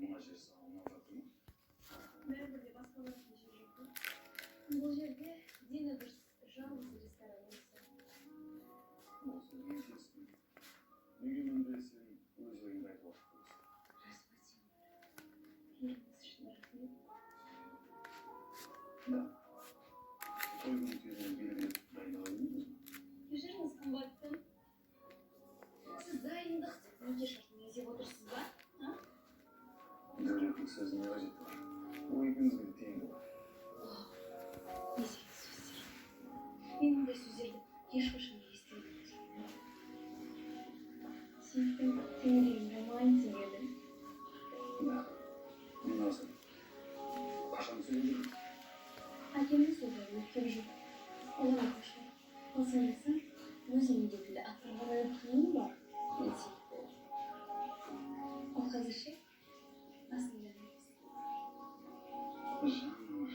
Muna jер салынып жатырмы? Бәрібір басқалардың жер жоқ. Бұл жерде дені дұрыс жалғыз ресторан осы. Осы интересно. Неге мұнда сен өз ойыңды айтып отырсың? Еліңіз үшін рахмет. Да. Тойдың кезін белгілеп дайындала бермейміз бе? Кешіріңіз қымбаттым. Сіз дайындық деп неге шартын есеп отырсыз ба? Дөрекілік сөзіне қажеті бар. Ойыңызға тиімді бар. Несек сөздер. Мен мұндай сөздерді ешқашан естімедім. Сүйіктім, теңдейін романтик еді. Да. Мен осы қашан сөйледім? Әкемді сөздері өткен жоқ. Олар қашан. Қалсын десем, өз міндетімді атқарғаннан кейін бар. Мен сүйіп болдым. Ал қазір ше? Асында емес. Жаным,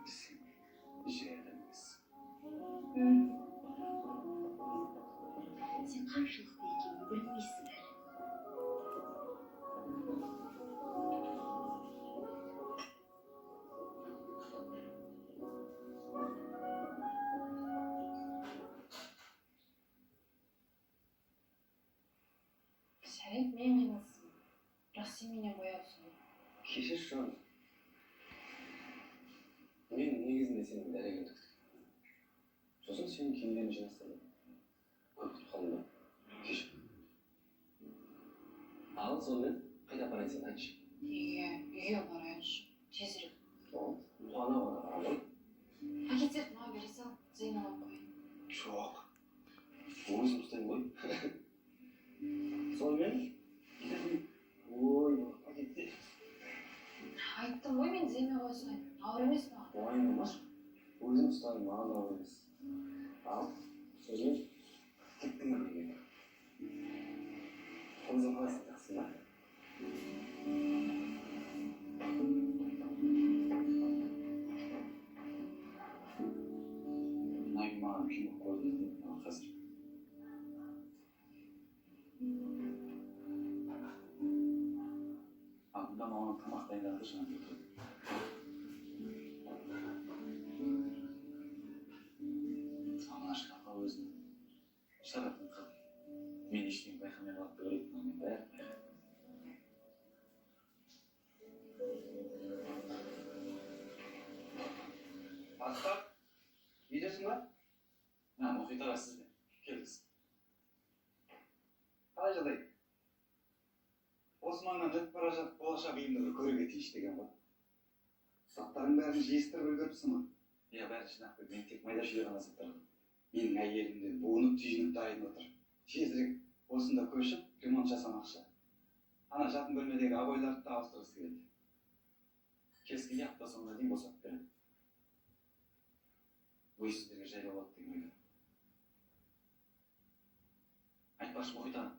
сен жеріміз. Сен қаншалықты екенін білмейсің әлі. Жарайды, мен қимылсың. Бірақ сен менен бояусың. Кешір шын. Мен негізінде сенің дәрігерді күттім. Сосын сенің киімдерін жинастырдым. Көп күтіп қалдым ба? Кешір. Ал сонымен қайда барайын сен айтшы. Үйге барайыншы. Тезірек. Туғана бара ғой. Пакеттерді маған бере сал, Зейін алып қойын. Жоқ. Өзім ұстаймын ғой. Сонымен ой, пакетте. Айттым ғой, мен Зейінмен қойсын. Ауыр емес маған. Уайымдамашы. Өзім ұстаймын, маған ауыр емес. Ал сөзімен кеттің бе? Өзің қалайсың, жақсың ба? Ұнайды маған күй болып көрді ме қазір? Алдында маған тамақ дайындады жаңа келді. Ана шкафқа өзін шарапын қалды. Мен ештеңе байқамай қалып көретін, мен бәрін байқаймын. Асқар, үйдесің ба? Мұхит аға сіз бе? Келдіңіз. Қалай жағдай? Осы маңнан өтіп бара жатып болашақ үйімді бір көре кетейінші деген ғой. Заттардың бәрін жиыстырып үлгеріпсің ғой. Иә, бәрі жинап қойды. Мен тек майда шүйде ғана заттар алдым. Менің әйелім де буынып түйініп дайын отыр. Тезірек осында көшіп, ремонт жасамақшы. Ана жатын бөлмедегі абойларды да ауыстырғысы келеді. Келіскенде апта соңына дейін босатып беремін. Ой сіздерге жайлы болады деген ойда. Айтпақшы Мұхит аға.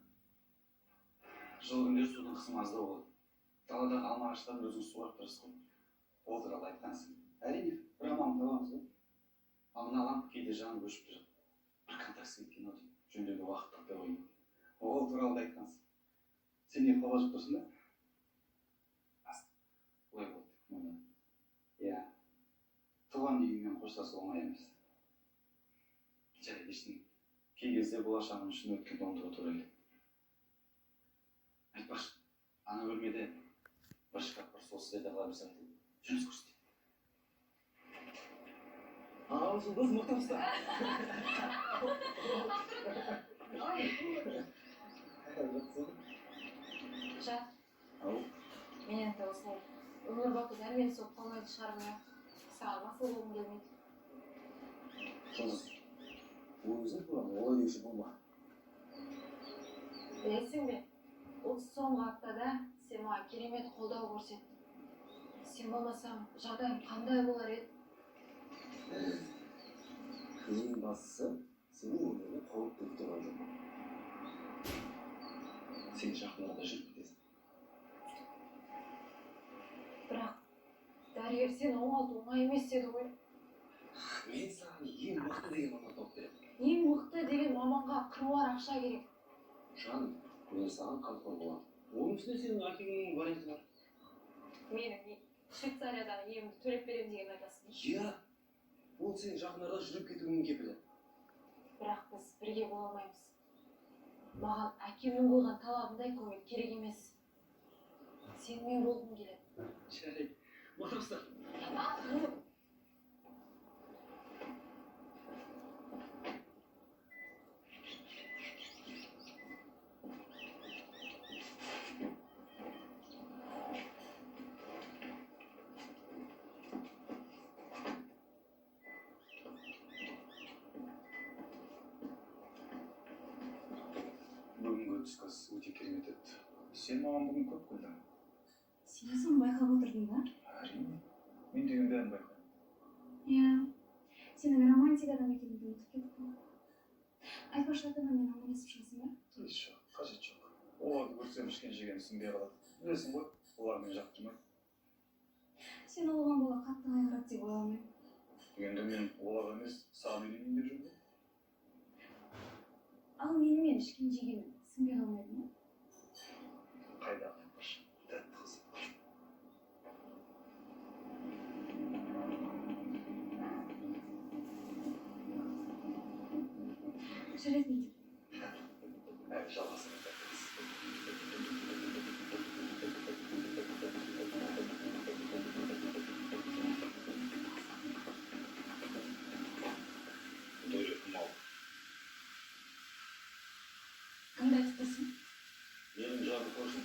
Жылы күндері судың қысымы аздау болады. Даладағы алма ағаштарын өзіңіз суарып тұрасыз ғой. Ол туралы айтқансың. Әрине, бір амалын табамыз ғой. Ал мына лампы кейде жанып өшіп тұрады. Бір контаксы кеткен ау деймін. Жөндеуге уақыт таппай қоймын. Ол туралы да айтқансың. Сен не қобалжып тұрсың ба? Олай болды деп күмәнданамын. Иә. Туған үйіңмен қоштасу оңай емес. Жарайды, ештеңе. Кей кезде болашағым үшін өткенді ұмытуға тура келеді. Айтпақшы, ана бөлмеде бір шкаф бар, сол сіздерде қала берсе айтылды. Жүріңіз көрсетейін. Жұлдыз мықтымсың. Жат, Ау, мен енді осылай өмір бақи дәрмен соқ қалмайды шығармай. Саған масыл болғым келмейді. Жұлдыз, өзің туралы олай деуші болма. Білесің бе, осы соңғы аптада сен маған керемет қолдау көрсеттің. Сен болмасам жағдайым қандай болар еді? Ең бастысы, сенің өміріңе қауіп төніп тұрған жоқ. сен жақын арада жүріп кетесің. Бірақ дәрігер сен оңалту оңай емес деді ғой. Мен саған ең мықты деген маман тауып беремін. Ең мықты деген маманға қыруар ақша керек. Жаным, мен саған қамқор боламын. Оның үстіне сенің әкеңнің варианты бар. Менің Швейцариядағы емімді төлеп беремін деген айтасың. Иә, ол сен жақын арада жүріп кетуіңнің кепілі. Бірақ біз бірге бола алмаймыз. Маған әкемнің қойған талабындай көңіл керек емес. Сенімен болғым келеді. Жарайды, отырыңыздар. Бүгінгі түсказ өте керемет еді. Сен маған бүгін көп күлдің. Сен соны байқап отырдың ба? Әрине. Мен деген бәрін байқаймын. Иә. Сенің романтик адам екеніңді ұмытып кеттім. Айтпақшы ата-анамен амандасып шығасың ба? Жоқ, қажет жоқ. Оларды көрсем ішкен жеген сіңбей қалады. Білесің ғой, олар мені жақтырмайды. Сен оған бола қатты қайғырады деп ойламаймын. Енді мен оларға емес, саған үйленейін деп жүрмін. Ал менімен ішкен жегенім сіңбей қалмайды ма? Қайдағы айтпашы, тәтті қыз. Жарайды менде. Әлі жалғасын тәтті қыз. Дөйлі кім ал? Кімді айтып тұрсың? Менің жарды көрсін,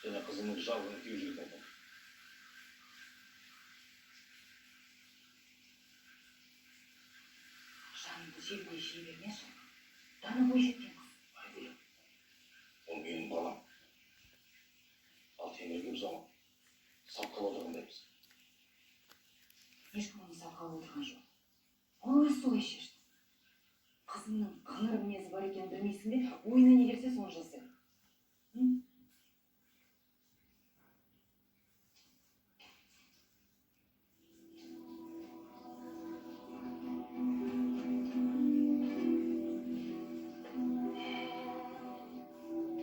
және қызымның жалғын кеу жігіт айтам. Жанымды жерге жей бермеші. Даны бой жеткен қыз. Айгүл, ол менің балам. Ал темірге біз оған сатқалы отырғандаймыз. Ешкім оны сатқалы отырған жоқ. Ол өз солай шешті. Қызымның қыңыр мінезі бар екенін білмейсің бе? Ойына не келсе соны жасайды.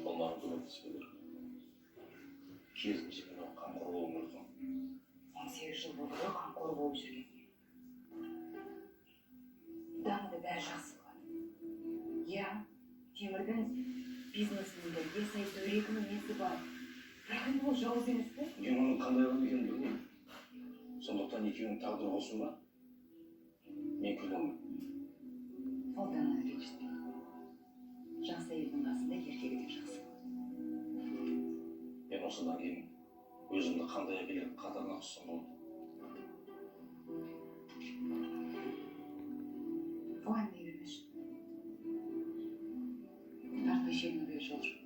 Onların көмектеспелер. Керісінше мен оған қамқор болуым керек соң. 18 жыл болды ғой қамқор болып жүрген. Дамыды бәрі жақсы болады. Иә, темірдің бизнесмендерге сай дөрекі мінезі бар. Бірақ енді ол жауыз емес пе? Мен оның қандай адам екенін білмеймін. Сондықтан екеуінің тағдыры қосуға мен күле алмаймын. Ол Дананы ренжітпейді. Жас әйелдің қасында еркегі де жақсы болады. Мен осыдан кейін өзімді қандай әкелер қатарына қоссам болады. Уайымдай бермеші. Тартпай шегінуге жол жоқ.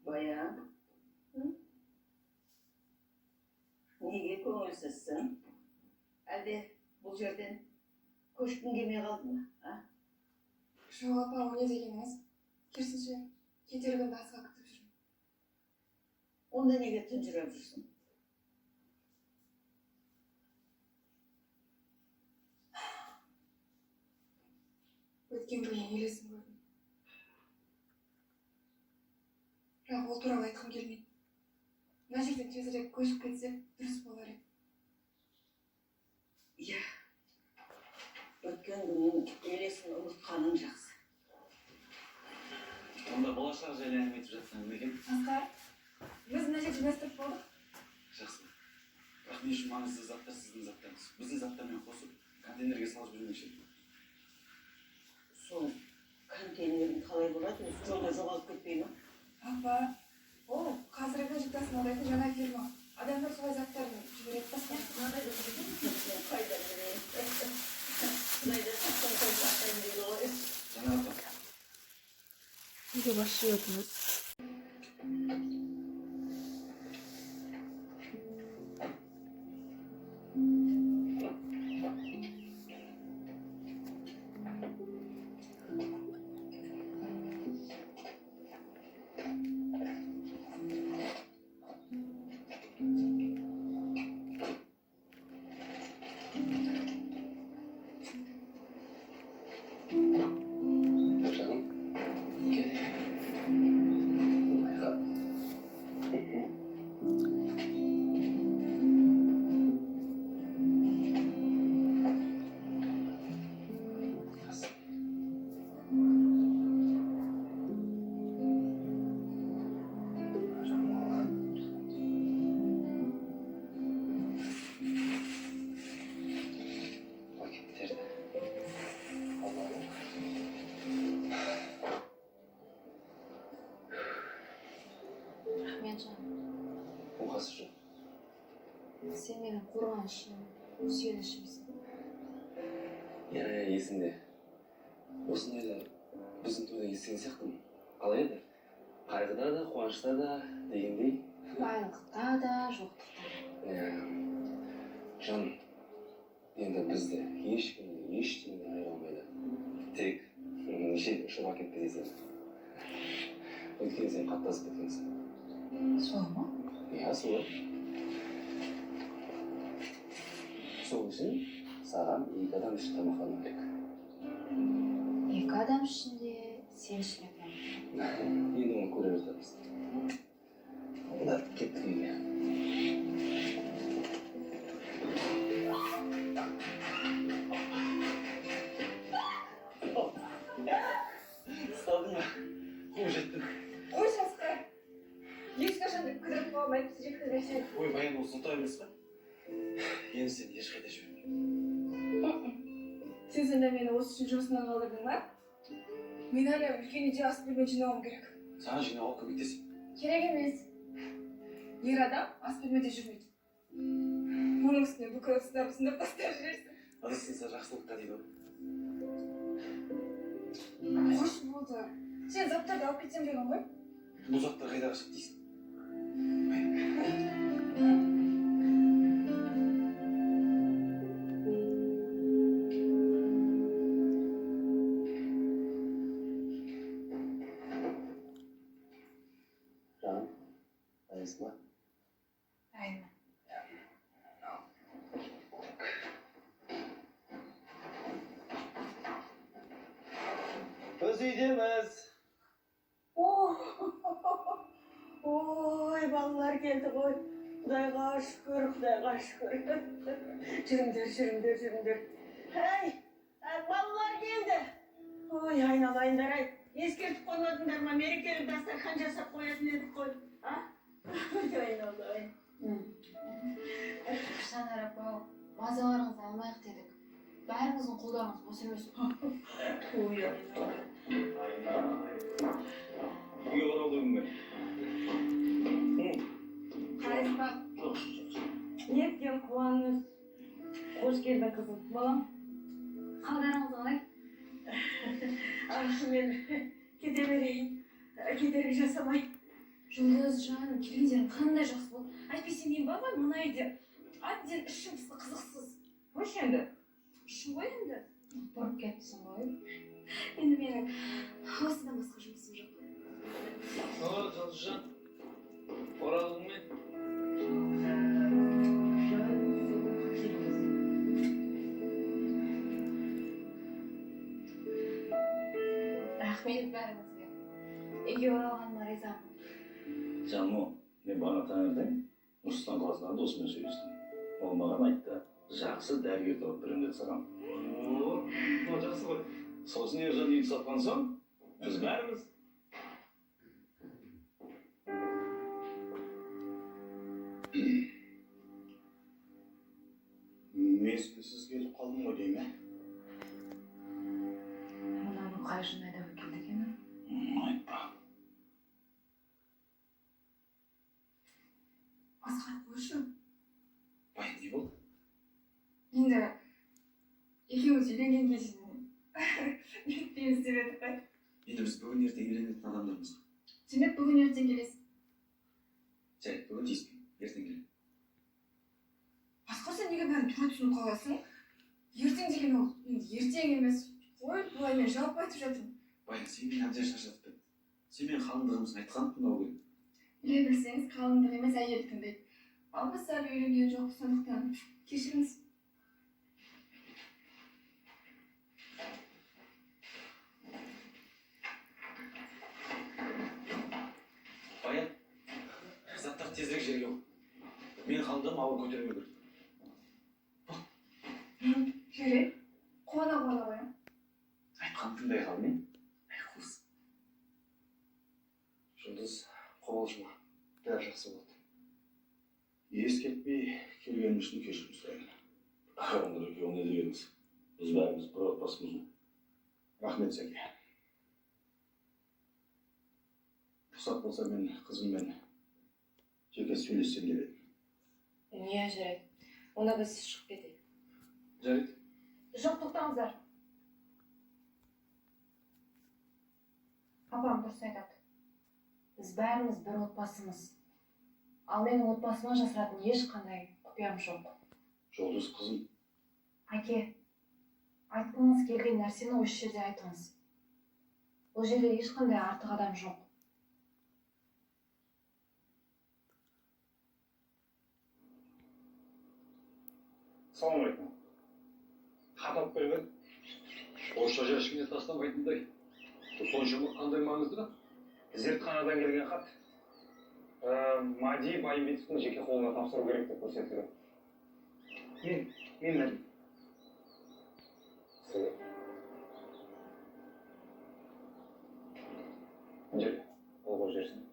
Баян, неге көңілсізсің? Әлде бұл жерден көшкің келмей қалды ма? Жоқ апа, о не дегеніңіз? Керісінше, кетерігімді асыға күтіп жүрмін. Онда неге тұнжырап жүрсің? Өткен күннің елесін көрдім. Бірақ ол туралы айтқым келмейді. Мына жерден тезірек көшіп кетсе дұрыс болар еді. Иә, өткен күннің елесін ұмытқаның жақсы. Онда болашақ жайлы әңгіме етіп жатсаң не екен? Асқар, біз мына жерде мәстіп болдық. Жақсы. Бірақ не үшін маңызды заттар сіздің заттарыңыз? Біздің заттармен қосып контейнерге салып жібермекші. Сол контейнердің қалай болады? Өзі жолда жоғалып кетпей ма? Апа, ол қазіргі жүк тасымалдайтын жаңа фирма. Адамдар солай заттарын жібереді басқа. Қайда білейін? Қайда сақтан қой сақтайын дейді ғой. Жаңа апа. Неге басшы өтіңіз? Рахметжан, оқасы жоқ. сен менің қорғанышым, сүйенішімсің. Есімде. Осындайда біздің тойда естіген сияқтымын. Қалай еді? Қайғыда да, қуанышта да дегендей. Байлықта да, жоқтықта да. Жан, енді бізді ешкімді, ештеңеден айыра алмайды. Тек неше ұшып әкеп кетесің. Өйткені сен қаттасып кеткенсің. Сол ма? Иә, солай. Сол үшін саған 2 адам үшін тамақтану керек. 2 адам ішінде сен ішіне қоямын. Енді оны көре жатармыз. Онда кеттік үйге. Ұстадың ба? Қуып жеттім. Ой, жасқар. Ешқашан да кідіріп қалмайды, біз жеткізбесең. Ой, баян осы ұлтай емес па? Енді сен ешқайда жібермеймін. Сен сонда мені осы үшін жұмысынан қалдырдың ба? Мен әлі үлкен үйде ас бөлме жинауым керек. Саған жинауға көмектесейін. Керек емес. Ер адам ас бөлмеде жүрмейді. Оның үстіне бүкіл ыдыстарды сындырып тастап жүрерсің. Ыдыс сынса жақсылыққа дейді ғой. Қош болды. Сен заттарды алып кетсем деген ғой? Бұл заттар қайда қашып дейсің? Жан, дайынсың ба? Дайынмын. Біз үйдеміз. Ой, балалар келді ғой. Құдайға шүкір, Құдайға шүкір. Жүріңдер. Әй, балалар келді. Ой, айналайындар ай. Ескертіп қоймадыңдар ма? Мерекелік дастархан жасап қоятын едік қой. Айналайын. Жанар апа, мазаларыңызды алмайық дедік. Бәріңіздің қолдарыңыз бос емес. Ой, Үйге оралуым керек. Қарайсың неткен қуаныш. Қош келдің қызым. Балам. Қалдарыңыз қалай? Мен кете берейін. Кедергі жасамай. Жұлдыз, жаным, келгендерің қандай жақсы болды. Әйтпесе мен бабам мына үйде әбден ішім пысты, қызықсыз. Қош енді. Ішім ғой енді. Бұрып кеттісің ғой. Енді менің осыдан басқа жұмысым жоқ. Жұлдызжан, оралдың мен. Рахмет бәріңізге. Үйге оралғаныма ризамын. Жаным, мен бағана таңертең Нұрсұлтан қаласындағы досыммен сөйлестім. Ол маған айтты, жақсы дәрігер тауып беремін деді саған. Жақсы ғой. Сосын ержан үйді сатқан соң, біз бәріміз. Мезгілсіз келіп қалдым ғой дейме? Мынаны қай жын айдап келді екен? Айтпа. Асқар қойшы. Баян не болды? Енді екеуміз үйленгенге дейін бетпейміз деп едік қой. Енді біз бүгін ертең үйленетін адамдармыз ғой. Демек бүгін ертең келесің. Жарайды, бүгін тиіспеймін. Ертең келемін. Асқар, сен неге бәрін тура түсініп қаласың? Ертең деген ол енді ертең емес. Ой, бұлай мен жалпы айтып жатырмын. Баян, сен мені әбден шаршатып кеттің. Сен менің қалыңдығымызды айтқан тыңдау керек. Біле білсеңіз, қалыңдық емес әйел тыңдайды. Ал біз әлі үйленген жоқпыз, сондықтан кешіріңіз. Баян, заттар тезірек жерге қой. Менің қалыңдығым ауыр көтермеу керек. Жарайды. Қуана қоямын. Айтқанын тыңдай қалдың. Қыз. Жұлдыз, қобалжыма. Бәрі жақсы болады. Ескертпей келгенім үшін кешірім сұраймын. Қараңдар екеуі не дегеніңіз? Біз бәріміз бір отбасымыз ғой. Рахмет, Сәке. Рұқсат болса мен қызыммен жеке сөйлессем деп едім. Не жарайды. Онда біз шығып кетейік. Жарайды. Жоқ, тоқтаңыздар. Папам дұрыс айтады. Біз бәріміз бір отбасымыз. Ал менің отбасыма жасыратын ешқандай құпиям жоқ. Жұлдыз қызым, Әке, айтқыңыз келген нәрсені осы жерде айтыңыз. Бұл жерде ешқандай артық адам жоқ. Ассалаумағалейкум. Хат алып келген. Орысша жәшігіне тастамайтындай. Бұл соншама қандай маңызды? Зертханадан келген хат. Мади Байымбетовтің жеке қолына тапсыру керек деп көрсетілген. Мен Мади. Сіз. Жүр, қол қойып жерсін.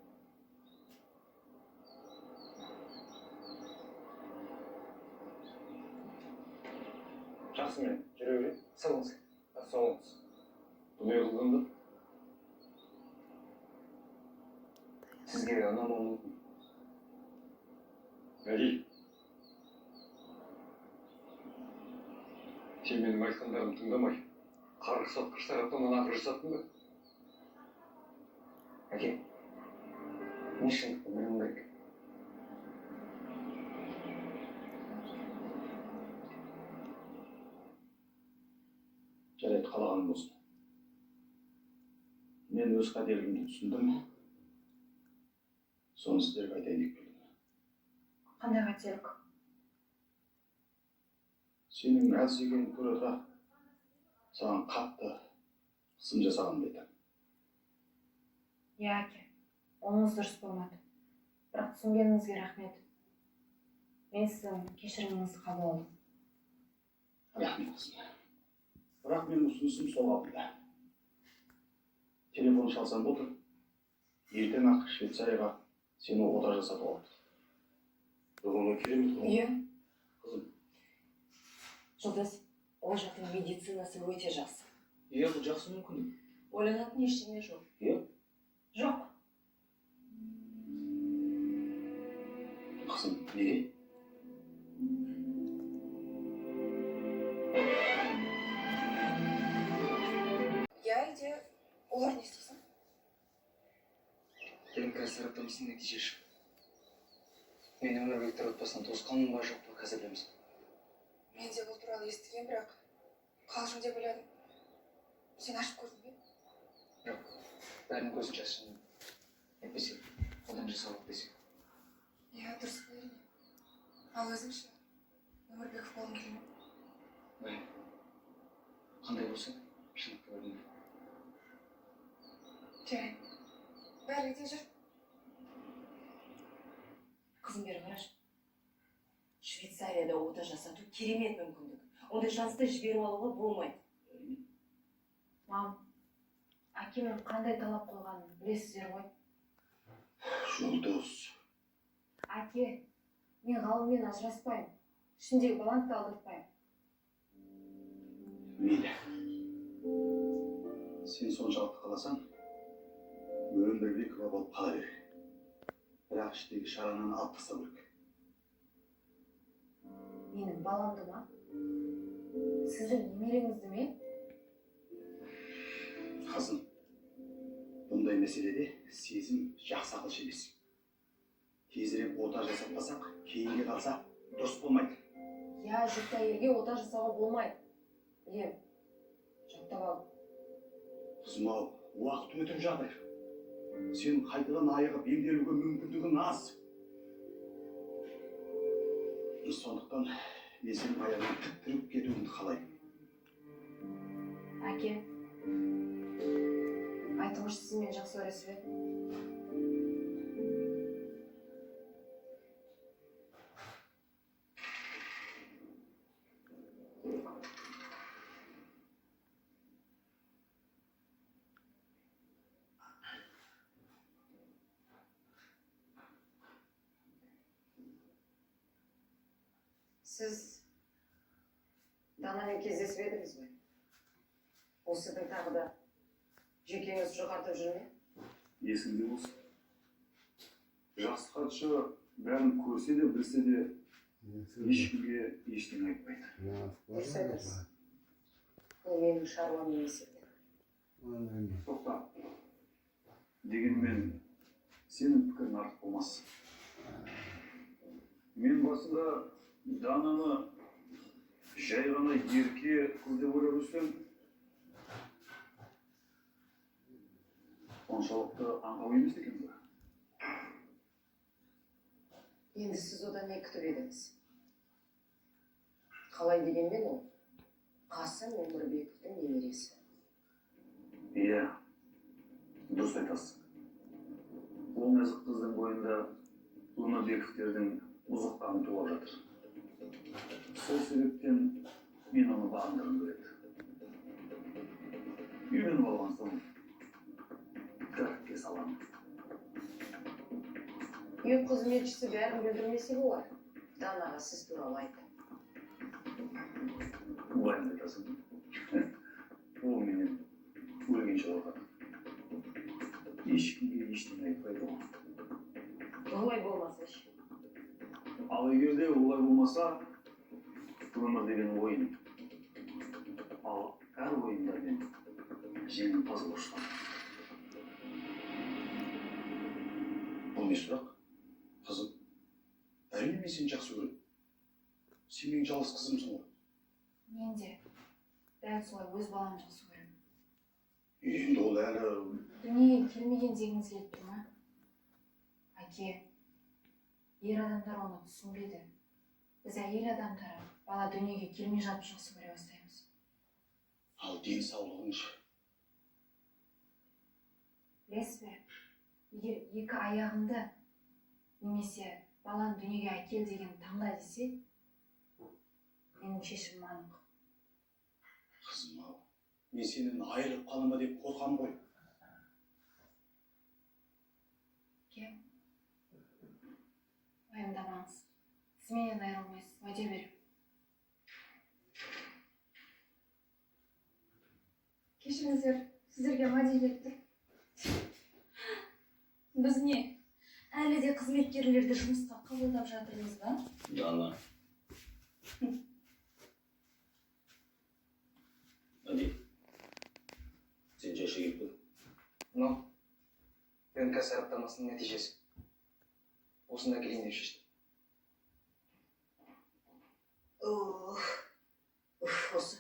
Жақсы мен, жүре берейін. Сау болыңыз. Сау болыңыз. Бұл не қылғанды? Сізге ұнамауы мүмкін. Мәди. Сен менің айтқандарымды тыңдамай, қарғыс атқыш тараптан ақыр жасаттың ба? Әке, не шындықты білуім керек? жарайды, қалағаның болсын. Мен өз қателігімді түсіндім. Соны сіздерге айтайын деп келдім. Қандай қателік? Сенің әлсігенін көре тұра, саған қатты қысым жасаған беті. Иә, әке, оныңыз дұрыс болмады. Бірақ түсінгеніңізге рахмет. Мен сіздің кешіріміңізді қабыл алдым. Рахмет қызым. Бірақ менің ұсынысым сол алдында. Телефон шалсам болды. Ертең ақ Швейцарияға сені ота жасатып алды. Бұны керемет қой. Иә. Қызым. Жұлдыз, ол жақтың медицинасы өте жақсы. Иә, бұл жақсы мүмкіндік. Ойланатын ештеңе жоқ. Иә. Жоқ. Қызым, неге? Я үйде олар не істейсің? ДНК сараптамасының нәтиже шықты. Мен өмірбектер отбасынан туысқанмын ба жоқ па қазір білеміз. Мен де бұл туралы естіген, бірақ қалжың деп ойладым. Сен ашып көрдің бе? Жоқ, бәрінің көзін шашсын. Әйтпесе, одан жасалып десе. Иә, дұрыс қой әрине. Ал өзің ше, өмірбек қолың келме. Бәй, қандай болса, шындықты көрдім. Жарайды. Бәрі де жүр. Қызым бері қарашы. Швейцарияда ота жасату керемет мүмкіндік. Ондай шансты жіберіп алуға болмайды. Мам, әкемнің қандай талап қойғанын білесіздер ғой. Жұлдыз. Әке, мен ғалыммен ажыраспаймын. Ішіндегі баланды алдыртпаймын. Мейлі. Сен соншалықты қаласаң, өмірбекова болып қала бер. Бірақ іштегі шарананы алып тастау керек. Менің баламды ма? Сіздің немереңізді ме? Қызым, бұндай мәселеде сезім жақсы ақылшы емес. Тезірек ота жасатпасақ, кейінге қалса дұрыс болмайды. Я жүкті әйелге ота жасауға болмайды. Білем, жаттап ал. Қызым-ау, уақыт өтіп жатыр. Сен қайтадан айығып емделуге мүмкіндігің аз. Сондықтан мен сенің аяғыңнан тік тұрып кетуіңді қалаймын. Әке, айтыңызшы, сіз мен жақсы көресіз бе? Сіз Данамен кездесіп едіңіз бе? Ол сіздің тағы да жүйкеңіз жұқартып жүр ме? Есіңде болсын. Жас хатшы бәрін көрсе де білсе де ешкімге ештеңе айтпайды. дұрыс айтасыз. Бұл менің шаруам емес еді. Тоқта. Дегенмен сенің пікірің артық болмас. Мен басында Дананы жай ғана ерке қыз деп ойлап жүрсем, оншалықты аңқау емес екен бе? Енді сіз одан не күтіп едіңіз? Қалай дегенмен ол Қасым Өмірбековтің немересі. Иә, дұрыс айтасың. Ол нәзік қыздың бойында Өмірбековтердің бұзықтығын туып жатыр. Сол себептен мен оны бағындырғым келеді. Үйленіп алған соң тәртіпке саламын. Үй қызметшісі бәрін білдірмесе болар. Данаға сіз туралы айтты. Уайым айтасың. Ол менен өлгенше қорқады. Ешкімге ештеңе айтпайды ол. Олай болмаса ше. Ал егер де олай болмаса, өмір деген ойын. Ал әр ойында мен жеңімпаз болып шығамын. Бұл не сұрақ? Қызым, әрине мен сені жақсы көремін. Сен менің жалғыз қызымсың ғой. Мен де дәл солай өз баламды жақсы көремін. Енді ол әлі... Дүниеге келмеген дегіңіз келіп тұр ма? Әке, ер адамдар оны түсінбейді. Біз әйел адамдары бала дүниеге келмей жатып жақсы көре бастаймыз. Ал денсаулығың ше? Білесіз бе, егер екі аяғымды немесе баланы дүниеге әкел деген таңда десе, менің шешімім анық. Қызым ау, мен сенен айырылып қалыма деп қорқам ғой. Ке, уайымдамаңыз. Сіз менен айырылмайсыз, уәде беремін. Кешіріңіздер, сіздерге уәде беріп тұр. Біз не? Әлі де қызметкерлерді жұмысқа қабылдап жатырмыз ба? Дана. Әне, сен жайша келіп тұр. Мынау ДНК сараптамасының нәтижесі. Осында келейін деп шештім. Осы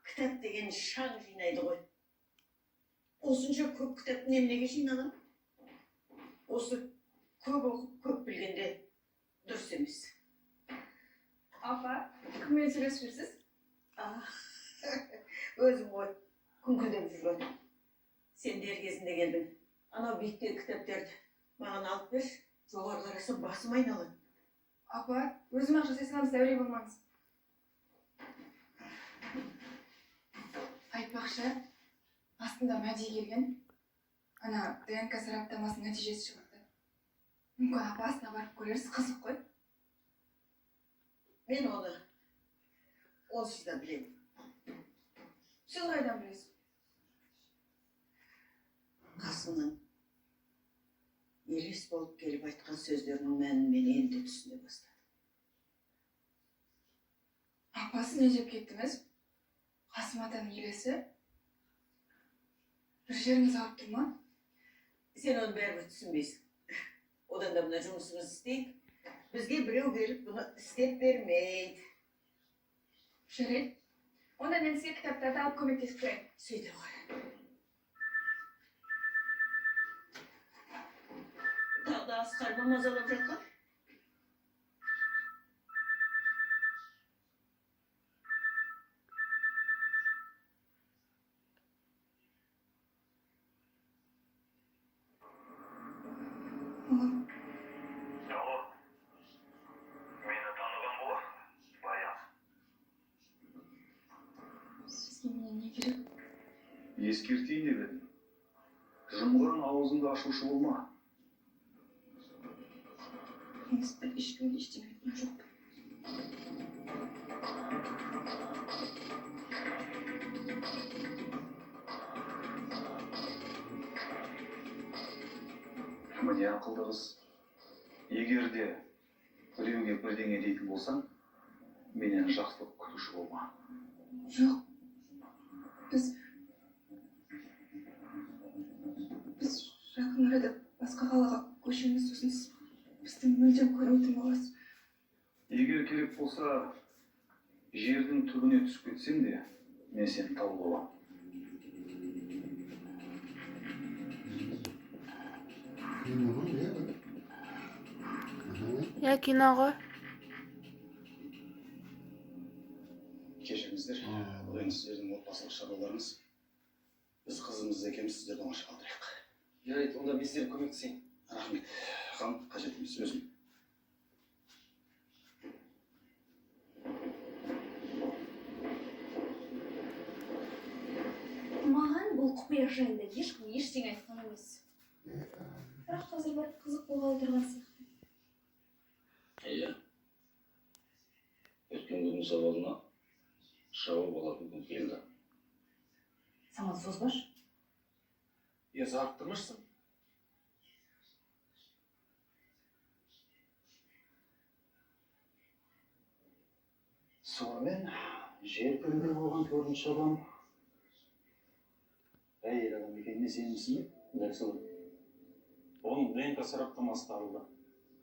кітап деген шаң жинайды ғой. Осынша көп кітап неменеге жиналам? Осы көп оқып, көп білгенде дұрыс емес. Апа, кіммен сөйлесіп жүрсіз? Өзім ғой, күңкілдеп жүрген. Сен дер кезінде келдің. Анау биіктегі кітаптарды маған алып бер, жоғары қарасам басым айналады. Апа, өзім ақ жасайсаңыз дәуре болмаңыз. Айтпақшы, астында мәди келген, ана ДНК сараптамасының нәтижесі шығарды. Мүмкін апасына барып көрерсіз, қызық қой. Мен оны онсыз да білемін. Сіз қайдан білесіз? Қасымның елес болып келіп айтқан сөздерінің мәнін мен енді түсіне бастадым. Апасы не деп кеттіңіз? Қасым атаның елесі? Бір жеріңіз ауырып тұр ма? Сен оны бәрібір түсінбейсің. Одан да мына жұмысымыз істейік. Бізге біреу келіп бұны істеп бермейді. Жарайды. Онда мен сізге кітаптарды алып көмектесіп тұрайын. Сөйте ғой. Тағы да Асқар ма мазалап жатқан? Сізге менен не керек? Ескертейін деп едім. Жұмғырын аузыңды ашушы болма. Мен сізді ешкімге ештеңе айтқан жоқпын. Міне ақылды қыз. Егер де біреуге бірдеңе дейтін болсаң, менен жақсылық күтуші болма. Жоқ. Біз жақын арада басқа қалаға көшеміз, сосын бізді мүлдем көрмейтін боласыз. Егер керек болса, жердің түбіне түсіп кетсем де, мен сені тауып аламын. Я киноға. Кешіріңіздер, бұл енді сіздердің отбасылық шаруаларыңыз. Біз қызымыз екеуміз сіздерді оңаша қалдырайық. Жарайды, онда мен сіздерге көмектесейін. Рахмет. Хан, қажет емес, өзім. Маған бұл құпия жайында ешкім ештеңе айтқан емес. Бірақ қазір бір қызық болғалы тұрған сияқты. Иә. Өткен күннің сауалына жауап алатын күн келді. Самат созбаш. Зарықтырмышсың. Сонымен, жер көлінде болған төртінші адам әйел адам екеніне сенімсің бе? Дәл солай. Оның ДНК сараптамасы табылды.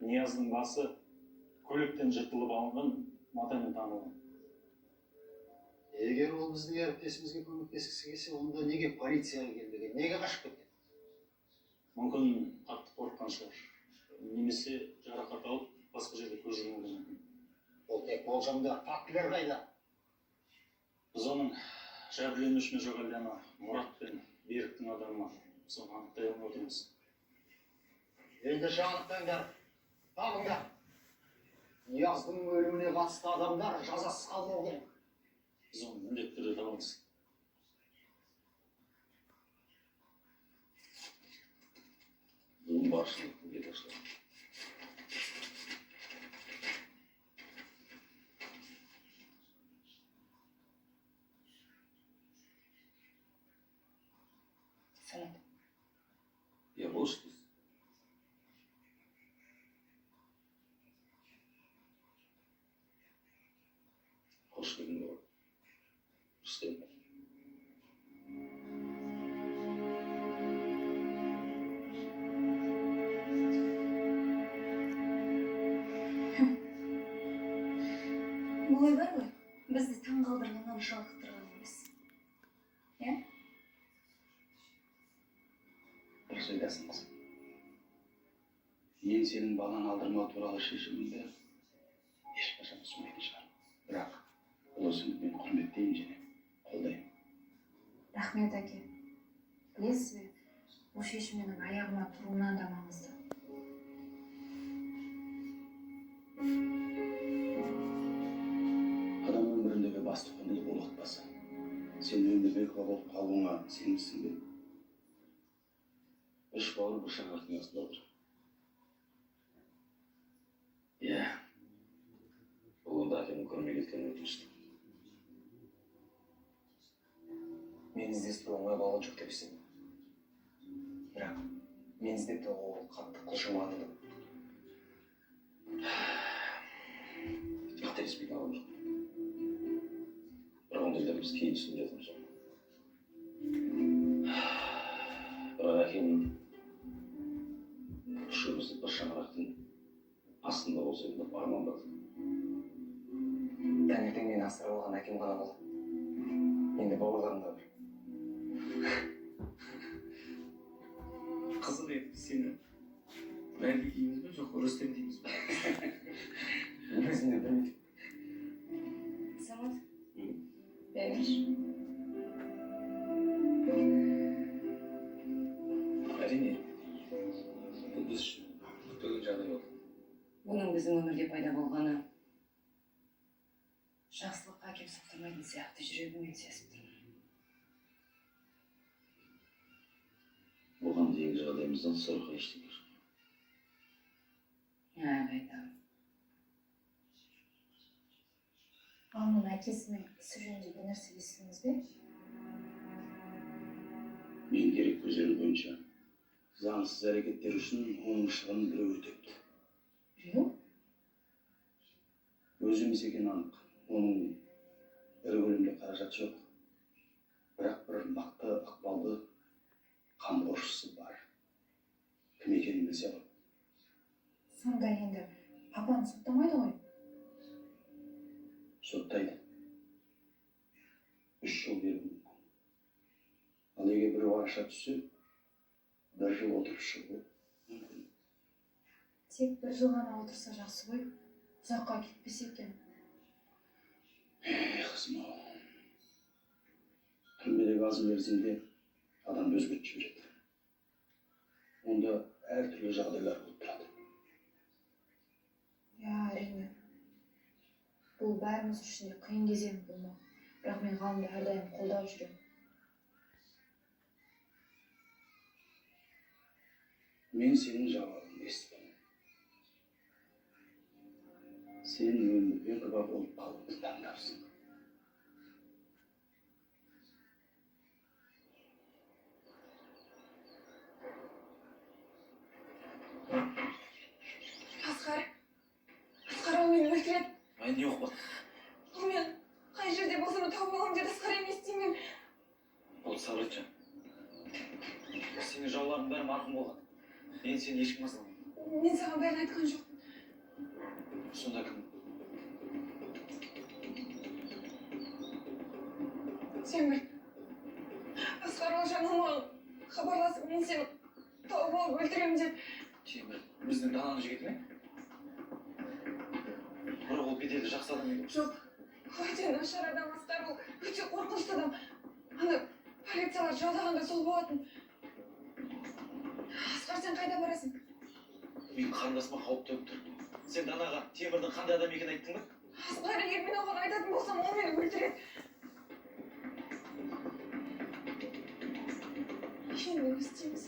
Нияздың басы көліктен жыртылып алынған матамен танылған. Егер ол біздің әріптесімізге көмектескісі келсе, онда неге полицияға келмеген? Неге қашып кеткен? Мүмкін қатты қорыққан шығар. Немесе жарақат алып, басқа жерде көз жұмуы мүмкін. Ол тек болжамда, фактілер қайда? Біз оның жәбірленушімен жоқ әлде ана Мұрат пен Беріктің адамы, соны анықтай алмай отырмыз. Енді жаңалықтаңдар, табыңдар. Нияздың өліміне қатысты адамдар жазасыз қалмау керек. Біз оны міндетті түрде табамыз. Бүгін баршылық бет ашылды. Самат. Я болшы дейсіз. Қош келдің бауыр. Рүстем. Олай бар ғой, бізді таң қалдырғаннан жалықтырған емес. Иә? Дұрыс айтасың қызым. Мен сенің баланы алдырмау туралы шешіміңді ешқашан түсінбейтін шығар. Бірақ бұл өзіңді мен құрметтеймін және қолдаймын. Рахмет, әке. Білесіз бе, бұл шешім менің аяғыма тұруынан да маңызды. Адам өміріндегі басты құндылық ол отбасы. Сен өмірге куә болып қалуыңа сенімсің бе? Үш бауыр бір шаңырақтың астында отыр. Иә. Бұл онда әкемнің көрмей кеткенін өкінішті. Мен іздестіру оңай болған жоқ деп сен. Бірақ мен іздеп те ол қатты құлшымады. Қателеспейтін адам жоқ. Бірақ ондайлар біз кейін түсініп жатырмыз ғой. Бірақ әкемнің үшеумізді бір шаңырақтың астында болса деп армандады. Таңертең мені асырап алған әкем ғана болды. Енді бауырларым да бар. Қызық еді, сені Мәди дейміз бе, жоқ Рүстем дейміз бе? Өзім де білмейді. Самат. Бәлеш. Әрине, бұл біз үшін күтпеген жағдай болды. Бұның біздің өмірде пайда болғаны жақсылыққа әкеп соқтырмайтын сияқты жүрегіммен сезіп тұрмын. Бұған дейінгі жағдайымыздан сұраққа ештеңе жоқ. Қайдам. Баланың әкесінің ісі жөнінде бір нәрсе естідіңіз бе? Мен керек көздері бойынша заңсыз әрекеттер үшін оның шығынын біреу өтепті. өзіміз екені анық. Оның ірі көлемде қаражат жоқ. Бірақ бір мықты, ықпалды қамқоршысы бар. Кім екенін білсе ғой. Сонда енді папаны соттамайды ғой. Соттайды. 3 жыл беруі мүмкін. Ал егер біреу араша түссе, 1 жыл отырып шығуы мүмкін. Тек 1 жыл ғана отырса жақсы ғой. Ұзаққа кетпесе екен. Қызым-ау. Түрмедегі аз мерзімде адамды өзгертіп жібереді. Онда әртүрлі жағдайлар болып тұрады. Әрине. Бұл бәріміз үшін де қиын кезең болмақ. Бірақ мен ғалымды әрдайым қолдап жүремін. Мен сенің жауабыңды естідім. Сен өмірге күбә болып қалуды таңдапсың. Асқар ол мені өлтіреді. Ай, не оқпа? Ол мен қай жерде болсам тауып аламын деді. Асқар емес деймін. Ол Сағитжан. Сенің жауларың бәрі марқұм болған. Мен сені ешкім азаламын. Мен саған бәрін айтқан жоқпын. Сонда кім? Темір. Асқар ол жаңа маған хабарласып, мен сені тауып алып өлтіремін деп. Темір, біздің дананы жігіті ме? Бірақ ол беделді жақсы адам еді. Жоқ, өте нашар адам Асқар, ол өте қорқынышты адам. Ана полициялар жалдағанда сол болатын. Асқар, сен қайда барасың? Мен қарындасыма қауіп төніп тұр. Сен данаға Темірдің қандай адам екенін айттың ба? Асқар, егер мен оған айтатын болсам, ол мені өлтіреді. Енді не істейміз?